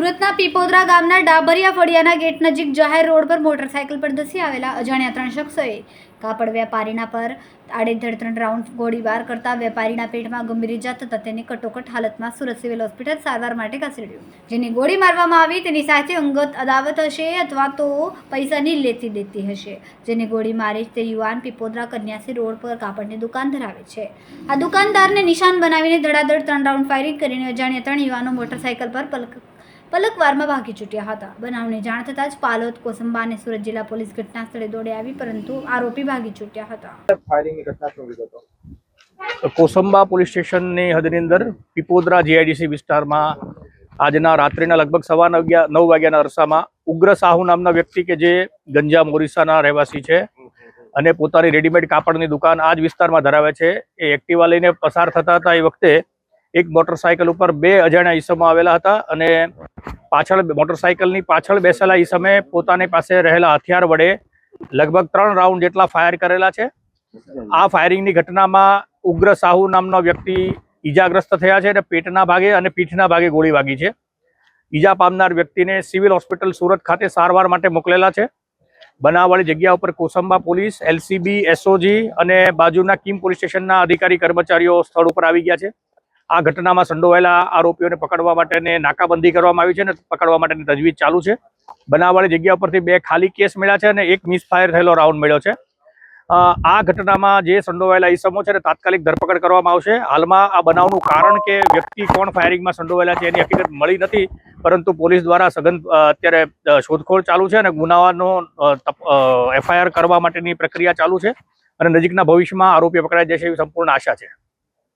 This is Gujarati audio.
સુરતના પીપોદરા ગામના ડાબરિયા ફળિયાના ગેટ નજીક જાહેર રોડ પર મોટરસાયકલ પર ધસી આવેલા અજાણ્યા 3 શખ્સોએ કાપડ વેપારીના પર આડેધડ 3 રાઉન્ડ ગોળીબાર કરતા વેપારીના પેટમાં ગંભીર ઇજા થતાં તેને કટોકટ હાલતમાં સુરત સિવિલ હોસ્પિટલ સારવાર માટે ખસેડ્યો. જેની ગોળી મારવામાં આવી તેની સાથે અંગત અદાવત હશે અથવા તો પૈસાની લેતી દેતી હશે. જેને ગોળી મારી તે યુવાન પીપોદરા કન્યાસી રોડ પર કાપડની દુકાન ધરાવે છે. આ દુકાનદારને નિશાન બનાવીને ધડાધડ 3 રાઉન્ડ ફાયરિંગ કરીને અજાણ્યા 3 યુવાનો મોટરસાયકલ પર પલકવારમાં ભાગી છૂટ્યા હતા. બનાવની જાણ થતાં જ પાલોદ, કોસંબા અને સુરત જિલ્લા પોલીસ ઘટના સ્થળે દોડી આવી, પરંતુ આરોપી ભાગી છૂટ્યા હતા. કોસંબા પોલીસ સ્ટેશનની હદની અંદર પીપોદરા જીઆઈડીસી વિસ્તારમાં આજના રાત્રિના લગભગ 9:15 વાગ્યાના અરસામાં ઉગ્ર સાહુ નામના વ્યક્તિ કે જે ગંજા મોરીસાના રહેવાસી છે અને પોતાની રેડીમેડ કાપડની દુકાન આ જ વિસ્તારમાં ધરાવે છે, એ એક્ટિવા લઈને પસાર થતા હતા. એ વખતે એક મોટરસાયકલ ઉપર 2 અજાણ્યા ઈસમો આવેલા હતા અને મોટરસાયકલની પાછળ બેસેલા ઈસમે પોતાની પાસે રહેલા હથિયાર વડે લગભગ 3 રાઉન્ડ જેટલા ફાયર કરેલા છે. આ ફાયરિંગની ઘટનામાં ઉગ્ર સાહુ નામનો વ્યક્તિ ઈજાગ્રસ્ત થયા છે અને પેટના ભાગે અને પીઠના ભાગે ગોળી વાગી છે. ઈજા પામનાર વ્યક્તિને સિવિલ હોસ્પિટલ સુરત ખાતે સારવાર માટે મોકલેલા છે. બનાવવાળી જગ્યા ઉપર કોસંબા પોલીસ, LCB, SOG અને બાજુના કિમ પોલીસ સ્ટેશનના અધિકારી કર્મચારીઓ સ્થળ ઉપર આવી ગયા છે. આ ઘટનામાં સંડોવાયેલા આરોપીઓને પકડવા માટેની નાકાબંધી કરવામાં આવી છે અને પકડવા માટેની તજવીજ ચાલુ છે. બનાવવાળી જગ્યા ઉપરથી 2 ખાલી કેસ મળ્યા છે અને 1 મિસફાયર થયેલો રાઉન્ડ મળ્યો છે. આ ઘટનામાં જે સંડોવાયેલા ઈસમો છે તાત્કાલિક ધરપકડ કરવામાં આવશે. હાલમાં આ બનાવનું કારણ કે વ્યક્તિ કોણ ફાયરિંગમાં સંડોવાયેલા છે એની હકીકત મળી નથી, પરંતુ પોલીસ દ્વારા સઘન અત્યારે શોધખોળ ચાલુ છે અને ગુનાનો FIR કરવા માટેની પ્રક્રિયા ચાલુ છે અને નજીકના ભવિષ્યમાં આરોપીઓ પકડાઈ જશે એવી સંપૂર્ણ આશા છે.